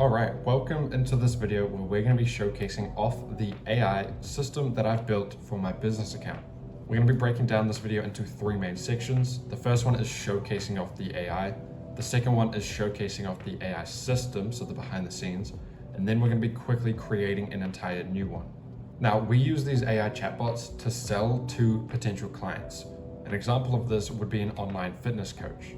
All right, welcome into this video where we're going to be showcasing off the AI system that I've built for my business account. We're going to be breaking down this video into three main sections. The first one is showcasing off the AI. The second one is showcasing off the AI system, so the behind the scenes. And then we're going to be quickly creating an entire new one. Now, we use these AI chatbots to sell to potential clients. An example of this would be an online fitness coach.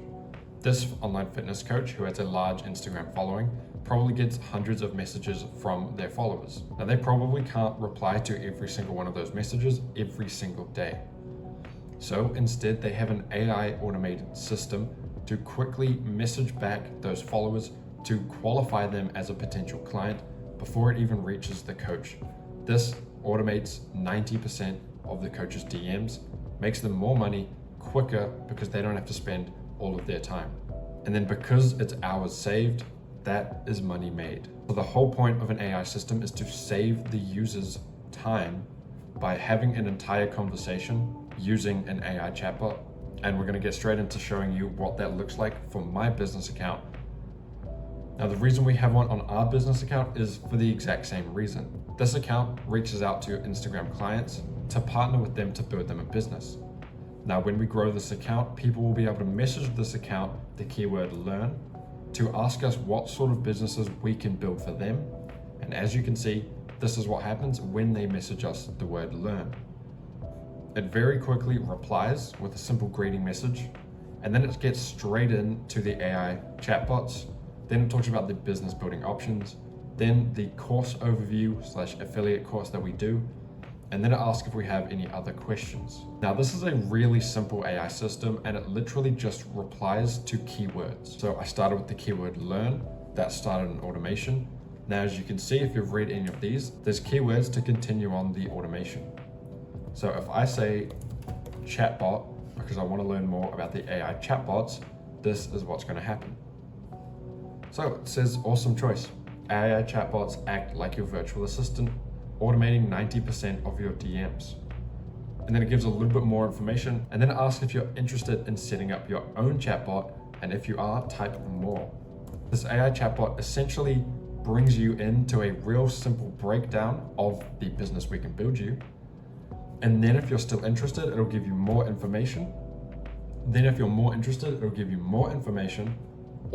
This online fitness coach, who has a large Instagram following, probably gets hundreds of messages from their followers. Now, they probably can't reply to every single one of those messages every single day. So instead, they have an AI automated system to quickly message back those followers to qualify them as a potential client before it even reaches the coach. This automates 90% of the coach's DMs, makes them more money quicker because they don't have to spend all of their time. And then because it's hours saved, that is money made. So the whole point of an AI system is to save the user's time by having an entire conversation using an AI chatbot. And we're going to get straight into showing you what that looks like for my business account. Now, the reason we have one on our business account is for the exact same reason. This account reaches out to Instagram clients to partner with them to build them a business. Now, when we grow this account, people will be able to message this account the keyword learn to ask us what sort of businesses we can build for them. And as you can see, this is what happens when they message us the word learn. It very quickly replies with a simple greeting message, and then it gets straight into the AI chatbots. Then it talks about the business building options, then the course overview / affiliate course that we do, and then it asks if we have any other questions. Now, this is a really simple AI system, and it literally just replies to keywords. So I started with the keyword learn, that started an automation. Now, as you can see, if you've read any of these, there's keywords to continue on the automation. So if I say chatbot, because I want to learn more about the AI chatbots, this is what's going to happen. So it says, awesome choice. AI chatbots act like your virtual assistant, automating 90% of your DMs. And then it gives a little bit more information, and then it asks if you're interested in setting up your own chatbot, and if you are, type more. This AI chatbot essentially brings you into a real simple breakdown of the business we can build you. And then if you're still interested, it'll give you more information. Then if you're more interested, it'll give you more information.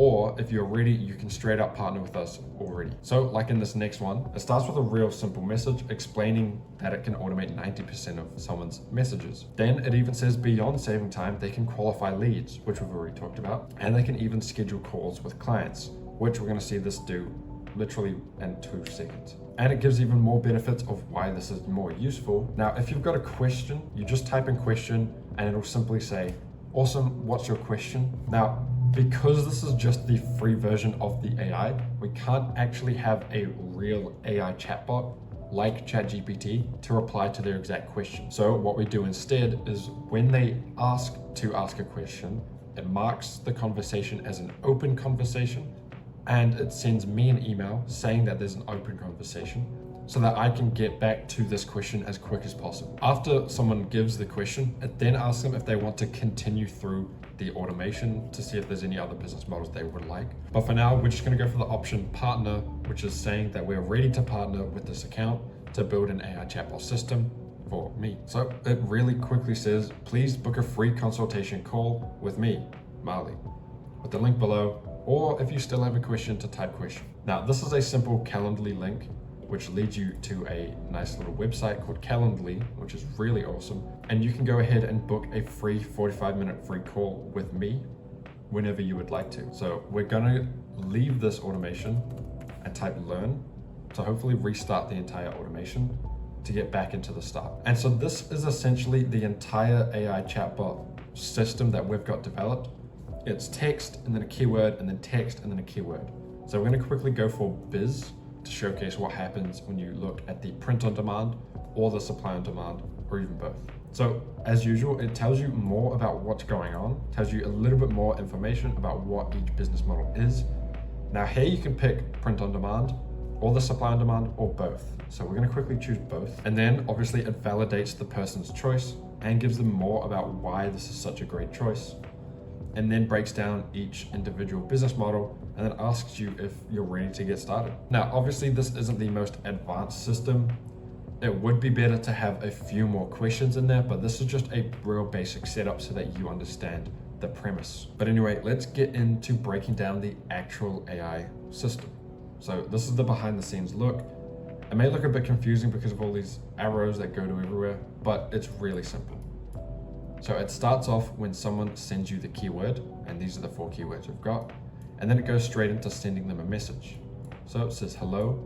Or if you're ready, you can straight up partner with us already. So like in this next one, it starts with a real simple message explaining that it can automate 90% of someone's messages. Then it even says beyond saving time, they can qualify leads, which we've already talked about. And they can even schedule calls with clients, which we're gonna see this do literally in 2 seconds. And it gives even more benefits of why this is more useful. Now, if you've got a question, you just type in question and it'll simply say, awesome, what's your question? Now, because this is just the free version of the AI, we can't actually have a real AI chatbot like ChatGPT to reply to their exact question. So what we do instead is when they ask a question, it marks the conversation as an open conversation, and it sends me an email saying that there's an open conversation so that I can get back to this question as quick as possible. After someone gives the question, it then asks them if they want to continue through the automation to see if there's any other business models they would like. But for now, we're just gonna go for the option partner, which is saying that we're ready to partner with this account to build an AI chatbot system for me. So it really quickly says, please book a free consultation call with me, Marley, with the link below, or if you still have a question, to type question. Now, this is a simple Calendly link, which leads you to a nice little website called Calendly, which is really awesome. And you can go ahead and book a free 45-minute free call with me whenever you would like to. So we're gonna leave this automation and type learn to hopefully restart the entire automation to get back into the start. And so this is essentially the entire AI chatbot system that we've got developed. It's text and then a keyword and then text and then a keyword. So we're gonna quickly go for biz to showcase what happens when you look at the print on demand or the supply on demand, or even both. So as usual, it tells you more about what's going on, tells you a little bit more information about what each business model is. Now here you can pick print on demand or the supply on demand or both. So we're gonna quickly choose both. And then obviously it validates the person's choice and gives them more about why this is such a great choice. And then breaks down each individual business model and then asks you if you're ready to get started. Now, obviously this isn't the most advanced system. It would be better to have a few more questions in there, but this is just a real basic setup so that you understand the premise. But anyway, let's get into breaking down the actual AI system. So this is the behind the scenes look. It may look a bit confusing because of all these arrows that go to everywhere, but it's really simple. So it starts off when someone sends you the keyword, and these are the 4 keywords we've got, and then it goes straight into sending them a message. So it says hello,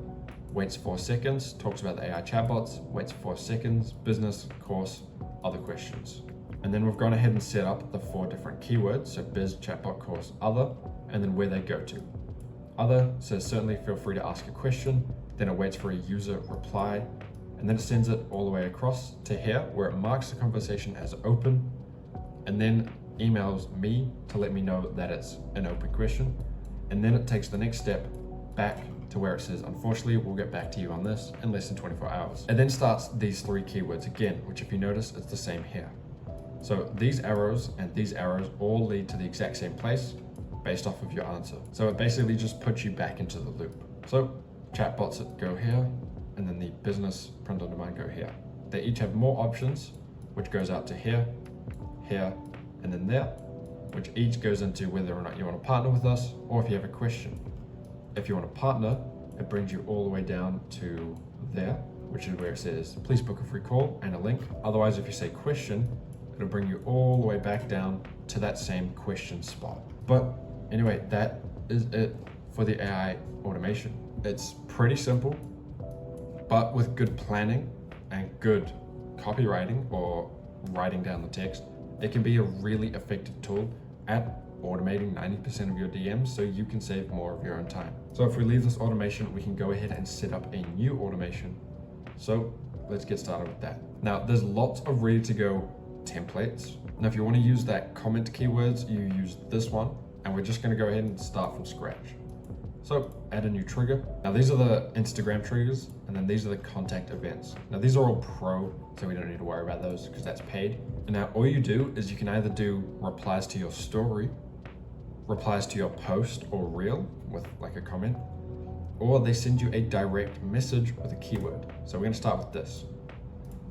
waits 4 seconds, talks about the AI chatbots, waits 4 seconds, business, course, other questions. And then we've gone ahead and set up the 4 different keywords, so biz, chatbot, course, other, and then where they go to. Other says certainly feel free to ask a question, then it waits for a user reply, and then it sends it all the way across to here where it marks the conversation as open, and then emails me to let me know that it's an open question, and then it takes the next step back to where it says, unfortunately, we'll get back to you on this in less than 24 hours. It then starts these 3 keywords again, which if you notice, it's the same here. So these arrows and these arrows all lead to the exact same place based off of your answer. So it basically just puts you back into the loop. So chatbots go here, and then the business print on demand go here. They each have more options, which goes out to here, here, and then there, which each goes into whether or not you want to partner with us or if you have a question. If you want to partner, it brings you all the way down to there, which is where it says, please book a free call and a link. Otherwise, if you say question, it'll bring you all the way back down to that same question spot. But anyway, that is it for the AI automation. It's pretty simple, but with good planning and good copywriting or writing down the text, it can be a really effective tool at automating 90% of your DMs so you can save more of your own time. So if we leave this automation, we can go ahead and set up a new automation. So let's get started with that. Now there's lots of ready to go templates. Now if you want to use that comment keywords, you use this one, and we're just going to go ahead and start from scratch. So add a new trigger. Now these are the Instagram triggers, and then these are the contact events. Now these are all pro, so we don't need to worry about those because that's paid. And now all you do is you can either do replies to your story, replies to your post or reel with like a comment, or they send you a direct message with a keyword. So we're going to start with this.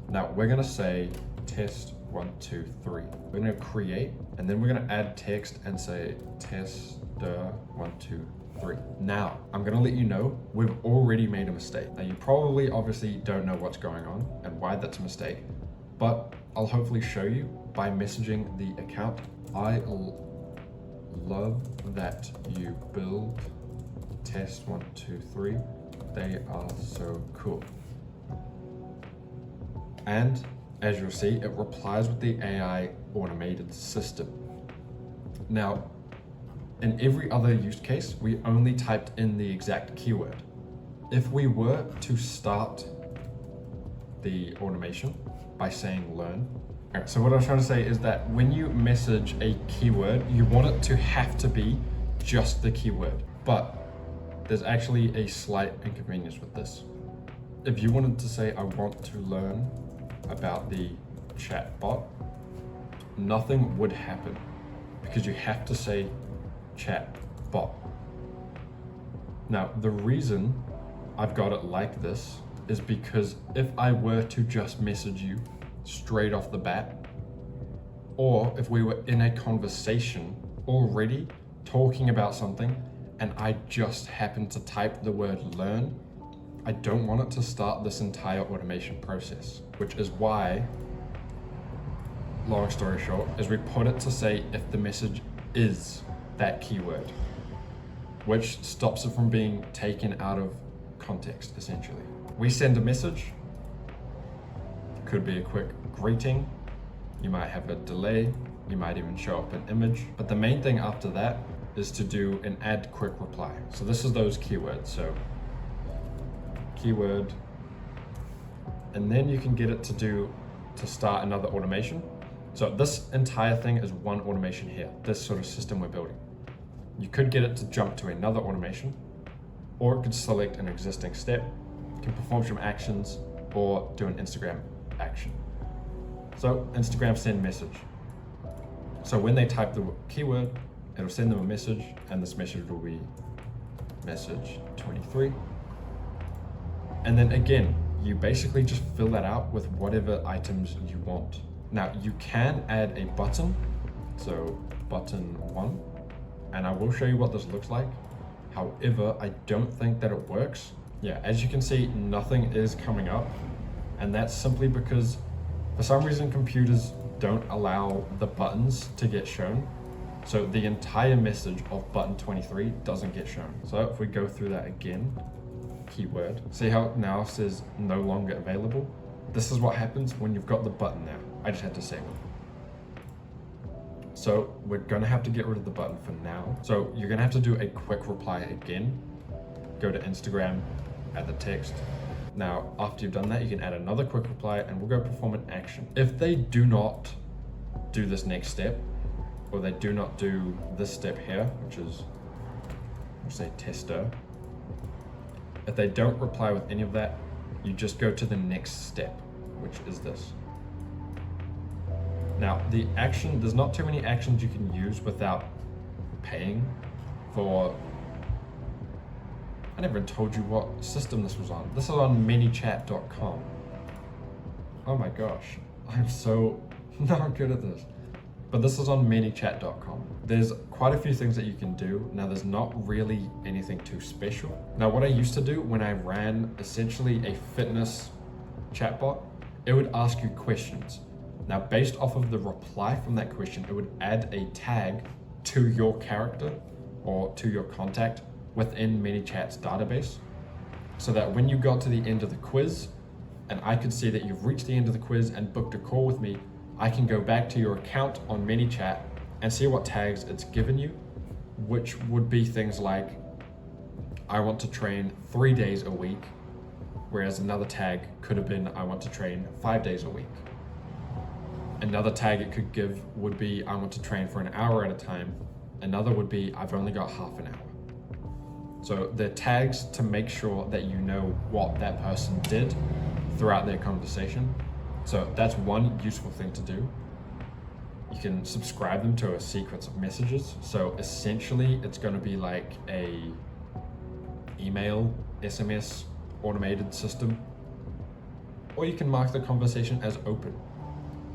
Now we're going to say test 1, 2, 3. We're going to create, and then we're going to add text and say test 1, 2, 3. Now I'm going to let you know we've already made a mistake. Now you probably obviously don't know what's going on and why that's a mistake, but I'll hopefully show you by messaging the account. I love that you build test 1, 2, 3. They are so cool. And as you'll see, it replies with the AI automated system. Now, in every other use case, we only typed in the exact keyword. If we were to start the automation by saying learn, so what I'm trying to say is that when you message a keyword, you want it to have to be just the keyword. But there's actually a slight inconvenience with this. If you wanted to say, I want to learn about the chatbot, nothing would happen because you have to say chatbot. Now, the reason I've got it like this is because if I were to just message you straight off the bat, or if we were in a conversation already talking about something and I just happened to type the word learn, I don't want it to start this entire automation process, which is why, long story short, is we put it to say if the message is that keyword, which stops it from being taken out of context, essentially. We send a message, could be a quick greeting, you might have a delay, you might even show up an image, but the main thing after that is to do an add quick reply. So this is those keywords, so keyword, and then you can get it to start another automation. So this entire thing is one automation here, this sort of system we're building. You could get it to jump to another automation, or it could select an existing step, can perform some actions, or do an Instagram action. So Instagram send message. So when they type the keyword, it'll send them a message, and this message will be message 23. And then again, you basically just fill that out with whatever items you want. Now you can add a button, so button 1, and I will show you what this looks like. However, I don't think that it works. Yeah, as you can see, nothing is coming up, and that's simply because for some reason computers don't allow the buttons to get shown. So the entire message of button 23 doesn't get shown. So if we go through that again, keyword, see how it now says no longer available? This is what happens when you've got the button there. I just had to save it. So we're gonna have to get rid of the button for now. So you're gonna have to do a quick reply again. Go to Instagram, add the text. Now, after you've done that, you can add another quick reply and we'll go perform an action. If they do not do this next step, or they do not do this step here, which is, we'll say tester. If they don't reply with any of that, you just go to the next step, which is this. Now, the action, there's not too many actions you can use without paying for, I never even told you what system this was on. This is on ManyChat.com. Oh my gosh, I'm so not good at this. But this is on ManyChat.com. There's quite a few things that you can do. Now, there's not really anything too special. Now, what I used to do when I ran essentially a fitness chatbot, it would ask you questions. Now, based off of the reply from that question, it would add a tag to your character or to your contact within ManyChat's database, so that when you got to the end of the quiz and I could see that you've reached the end of the quiz and booked a call with me, I can go back to your account on ManyChat and see what tags it's given you, which would be things like, I want to train 3 days a week, whereas another tag could have been, I want to train 5 days a week. Another tag it could give would be, I want to train for an hour at a time. Another would be, I've only got half an hour. So they're tags to make sure that you know what that person did throughout their conversation. So that's one useful thing to do. You can subscribe them to a sequence of messages. So essentially it's going to be like a email, SMS, automated system, or you can mark the conversation as open.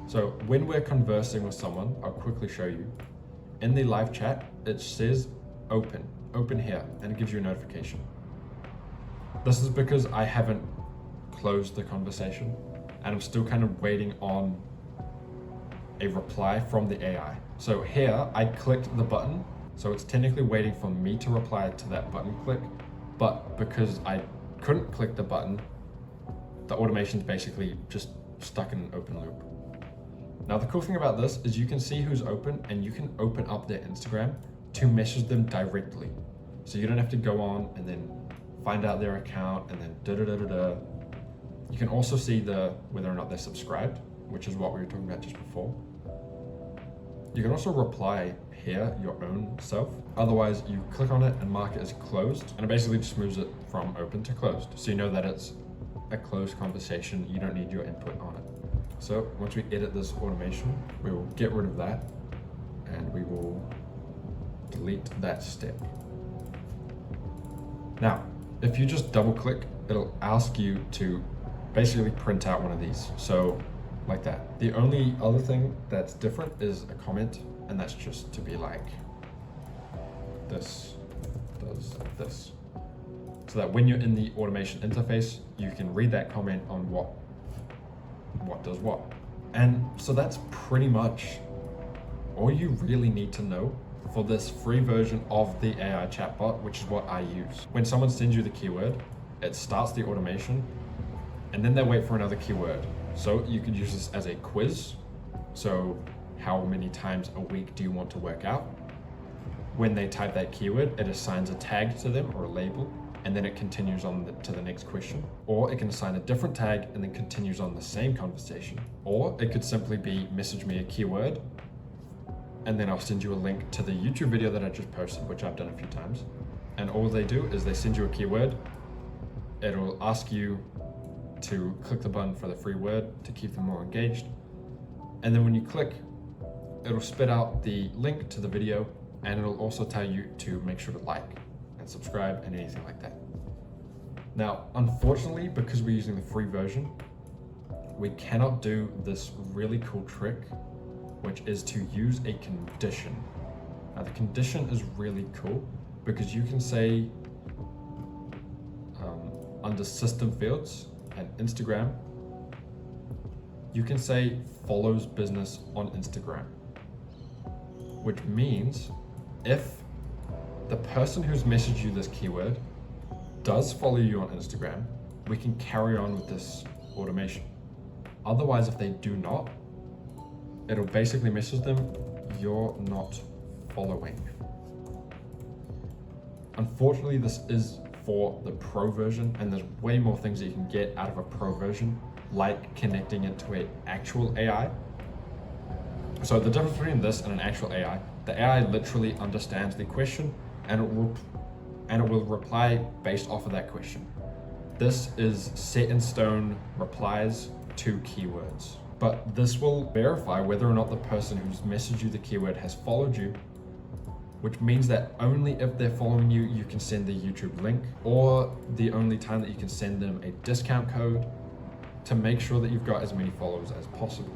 So when we're conversing with someone, I'll quickly show you. In the live chat, it says open here, and it gives you a notification. This is because I haven't closed the conversation and I'm still kind of waiting on a reply from the AI. So here I clicked the button, so it's technically waiting for me to reply to that button click, but because I couldn't click the button, the automation's basically just stuck in an open loop. Now the cool thing about this is you can see who's open and you can open up their Instagram to message them directly. So you don't have to go on and then find out their account and then da-da-da-da-da. You can also see whether or not they're subscribed, which is what we were talking about just before. You can also reply here your own self. Otherwise, you click on it and mark it as closed, and it basically just moves it from open to closed. So you know that it's a closed conversation. You don't need your input on it. So once we edit this automation, we will get rid of that and we will delete that step. Now, if you just double click, it'll ask you to basically print out one of these. So like that. The only other thing that's different is a comment, and that's just to be like, this does this. So that when you're in the automation interface, you can read that comment on what does what. And so that's pretty much all you really need to know for this free version of the AI chatbot, which is what I use. When someone sends you the keyword, it starts the automation, and then they wait for another keyword. So you could use this as a quiz. So how many times a week do you want to work out? When they type that keyword, it assigns a tag to them or a label, and then it continues on to the next question. Or it can assign a different tag and then continues on the same conversation. Or it could simply be message me a keyword, and then I'll send you a link to the YouTube video that I just posted, which I've done a few times. And all they do is they send you a keyword. It'll ask you to click the button for the free word to keep them more engaged. And then when you click, it'll spit out the link to the video, and it'll also tell you to make sure to like and subscribe and anything like that. Now, unfortunately, because we're using the free version, we cannot do this really cool trick, which is to use a condition. Now, the condition is really cool because you can say under system fields and Instagram, you can say follows business on Instagram, which means if the person who's messaged you this keyword does follow you on Instagram, we can carry on with this automation. Otherwise, if they do not, it'll basically message them, you're not following. Unfortunately, this is for the pro version, and there's way more things that you can get out of a pro version, like connecting it to an actual AI. So the difference between this and an actual AI, the AI literally understands the question and it will reply based off of that question. This is set in stone replies to keywords. But this will verify whether or not the person who's messaged you the keyword has followed you, which means that only if they're following you, you can send the YouTube link, or the only time that you can send them a discount code to make sure that you've got as many followers as possible.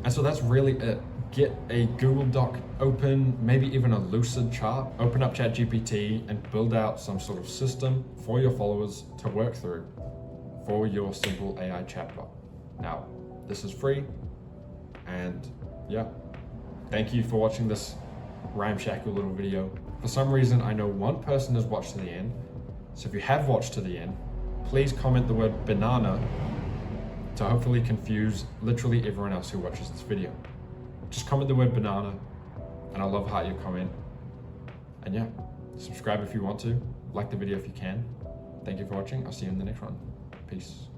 And so that's really it. Get a Google Doc open, maybe even a Lucid chart, open up ChatGPT and build out some sort of system for your followers to work through for your simple AI chatbot. Now, this is free, and yeah, thank you for watching this ramshackle little video. For some reason, I know one person has watched to the end, so if you have watched to the end, please comment the word banana to hopefully confuse literally everyone else who watches this video. Just comment the word banana, and I love how you comment. And yeah, subscribe if you want to, like the video if you can. Thank you for watching. I'll see you in the next one. Peace.